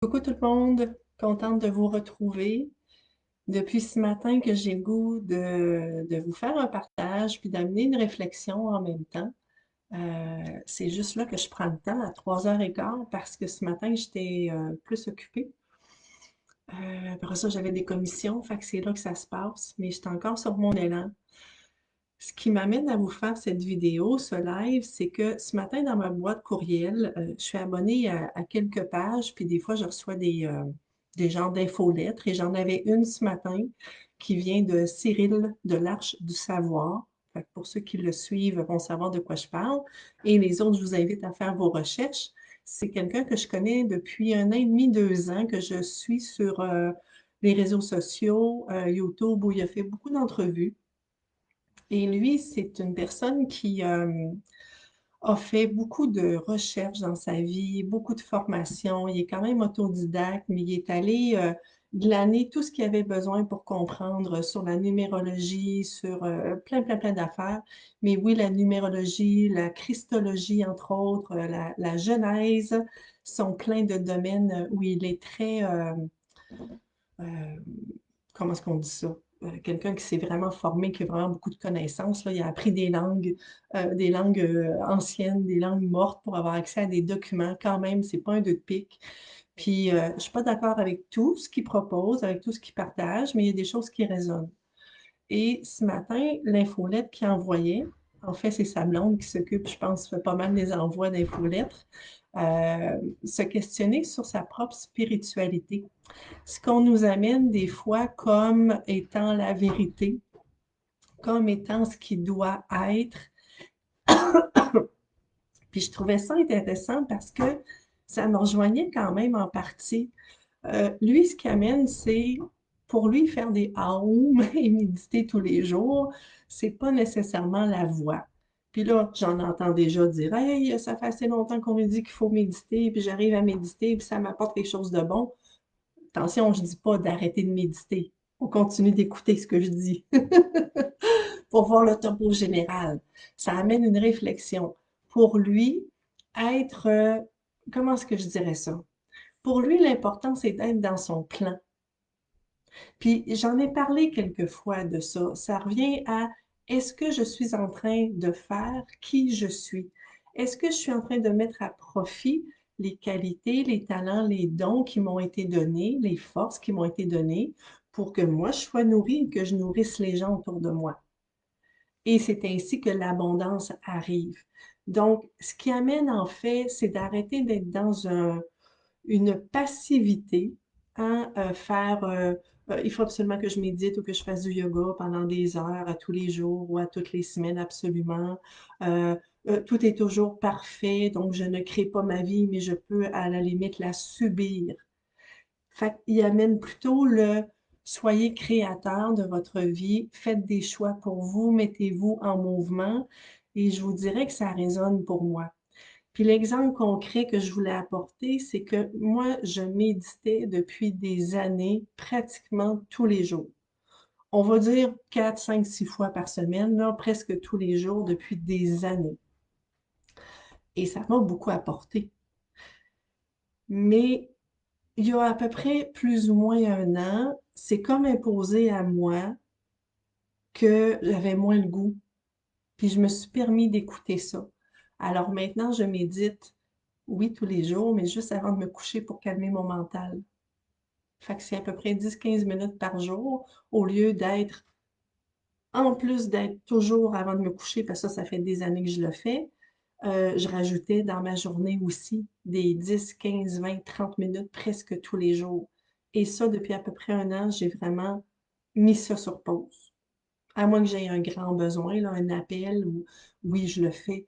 Coucou tout le monde, contente de vous retrouver. Depuis ce matin que j'ai le goût de vous faire un partage puis d'amener une réflexion en même temps. C'est juste là que je prends le temps à 3h15 parce que ce matin j'étais plus occupée. Après ça, j'avais des commissions, fait que c'est là que ça se passe, mais j'étais encore sur mon élan. Ce qui m'amène à vous faire cette vidéo, ce live, c'est que ce matin, dans ma boîte courriel, je suis abonnée à quelques pages, puis des fois, je reçois des genres d'infolettres, et j'en avais une ce matin qui vient de Cyril de l'Arche du Savoir. Fait que pour ceux qui le suivent vont savoir de quoi je parle. Et les autres, je vous invite à faire vos recherches. C'est quelqu'un que je connais depuis 1 an et demi, 2 ans, que je suis sur les réseaux sociaux, YouTube, où il a fait beaucoup d'entrevues. Et lui, c'est une personne qui a fait beaucoup de recherches dans sa vie, beaucoup de formations. Il est quand même autodidacte, mais il est allé glaner tout ce qu'il avait besoin pour comprendre sur la numérologie, sur plein, plein, plein d'affaires. Mais oui, la numérologie, la christologie, entre autres, la genèse, sont plein de domaines où il est très, euh, comment est-ce qu'on dit ça? Quelqu'un qui s'est vraiment formé, qui a vraiment beaucoup de connaissances, là. Il a appris des langues anciennes, des langues mortes pour avoir accès à des documents. Quand même, c'est pas un deux de pique. Puis, je suis pas d'accord avec tout ce qu'il propose, avec tout ce qu'il partage, mais il y a des choses qui résonnent. Et ce matin, l'infolette qu'il envoyait, en fait, c'est sa blonde qui s'occupe, je pense, fait pas mal des envois d'infolettres, se questionner sur sa propre spiritualité. Ce qu'on nous amène des fois comme étant la vérité, comme étant ce qui doit être. Puis je trouvais ça intéressant parce que ça me rejoignait quand même en partie. Lui, ce qu'il amène, c'est pour lui faire des aum et méditer tous les jours, c'est pas nécessairement la voie. Puis là, j'en entends déjà dire, hey, ça fait assez longtemps qu'on me dit qu'il faut méditer, puis j'arrive à méditer, puis ça m'apporte quelque chose de bon. Attention, je ne dis pas d'arrêter de méditer. On continue d'écouter ce que je dis pour voir le topo général. Ça amène une réflexion. Pour lui, être, comment est-ce que je dirais ça? Pour lui, l'important, c'est d'être dans son plan. Puis j'en ai parlé quelques fois de ça. Ça revient à est-ce que je suis en train de faire qui je suis? Est-ce que je suis en train de mettre à profit les qualités, les talents, les dons qui m'ont été donnés, les forces qui m'ont été données pour que moi je sois nourrie et que je nourrisse les gens autour de moi? Et c'est ainsi que l'abondance arrive. Donc, ce qui amène en fait, c'est d'arrêter d'être dans une passivité, hein, il faut absolument que je médite ou que je fasse du yoga pendant des heures à tous les jours ou à toutes les semaines, absolument. Euh, tout est toujours parfait, donc je ne crée pas ma vie, mais je peux à la limite la subir. Fait qu'il amène plutôt le soyez créateur de votre vie, faites des choix pour vous, mettez-vous en mouvement, et je vous dirais que ça résonne pour moi. Puis l'exemple concret que je voulais apporter, c'est que moi, je méditais depuis des années, pratiquement tous les jours. On va dire 4, 5, 6 fois par semaine, là, presque tous les jours depuis des années. Et ça m'a beaucoup apporté. Mais il y a à peu près plus ou moins 1 an, c'est comme imposé à moi que j'avais moins le goût. Puis je me suis permis d'écouter ça. Alors maintenant, je médite, oui, tous les jours, mais juste avant de me coucher pour calmer mon mental. Fait que c'est à peu près 10-15 minutes par jour, au lieu d'être, en plus d'être toujours avant de me coucher, parce que ça fait des années que je le fais, je rajoutais dans ma journée aussi des 10-15-20-30 minutes presque tous les jours. Et ça, depuis à peu près 1 an, j'ai vraiment mis ça sur pause. À moins que j'aie un grand besoin, là, un appel, ou oui, je le fais.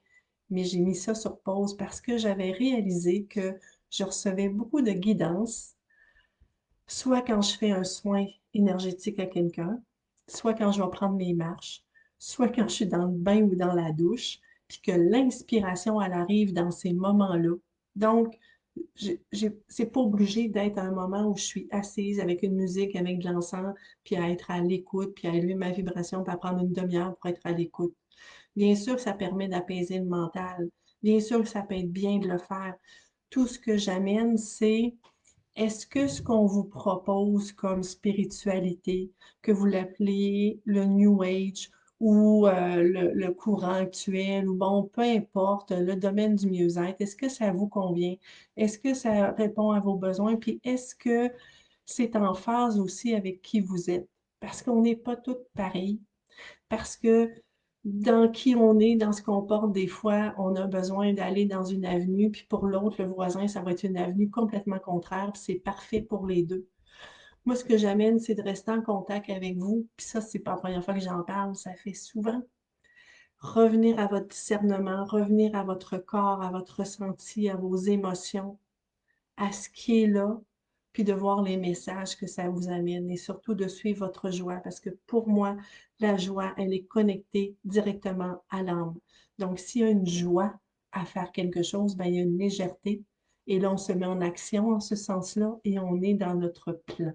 Mais j'ai mis ça sur pause parce que j'avais réalisé que je recevais beaucoup de guidance, soit quand je fais un soin énergétique à quelqu'un, soit quand je vais prendre mes marches, soit quand je suis dans le bain ou dans la douche, puis que l'inspiration, elle arrive dans ces moments-là. Donc, c'est pas obligé d'être à un moment où je suis assise avec une musique, avec de l'encens, puis à être à l'écoute, puis à élever ma vibration, puis à prendre une demi-heure pour être à l'écoute. Bien sûr que ça permet d'apaiser le mental. Bien sûr que ça peut être bien de le faire. Tout ce que j'amène, c'est Est-ce que ce qu'on vous propose comme spiritualité, que vous l'appelez le New Age ou le courant actuel, ou bon, peu importe, le domaine du mieux-être, est-ce que ça vous convient? Est-ce que ça répond à vos besoins? Puis est-ce que c'est en phase aussi avec qui vous êtes? Parce qu'on n'est pas toutes pareilles, parce que dans qui on est, dans ce qu'on porte, des fois, on a besoin d'aller dans une avenue, puis pour l'autre, le voisin, ça va être une avenue complètement contraire, puis c'est parfait pour les deux. Moi, ce que j'amène, c'est de rester en contact avec vous, puis ça, c'est pas la première fois que j'en parle, ça fait souvent. Revenir à votre discernement, revenir à votre corps, à votre ressenti, à vos émotions, à ce qui est là, puis de voir les messages que ça vous amène et surtout de suivre votre joie parce que pour moi, la joie, elle est connectée directement à l'âme. Donc, s'il y a une joie à faire quelque chose, ben, il y a une légèreté et là, on se met en action en ce sens-là et on est dans notre plan.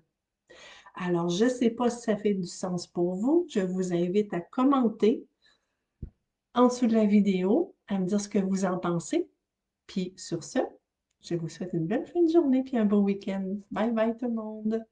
Alors, je ne sais pas si ça fait du sens pour vous. Je vous invite à commenter en dessous de la vidéo, à me dire ce que vous en pensez. Puis sur ce, je vous souhaite une belle fin de journée puis un beau week-end. Bye bye tout le monde!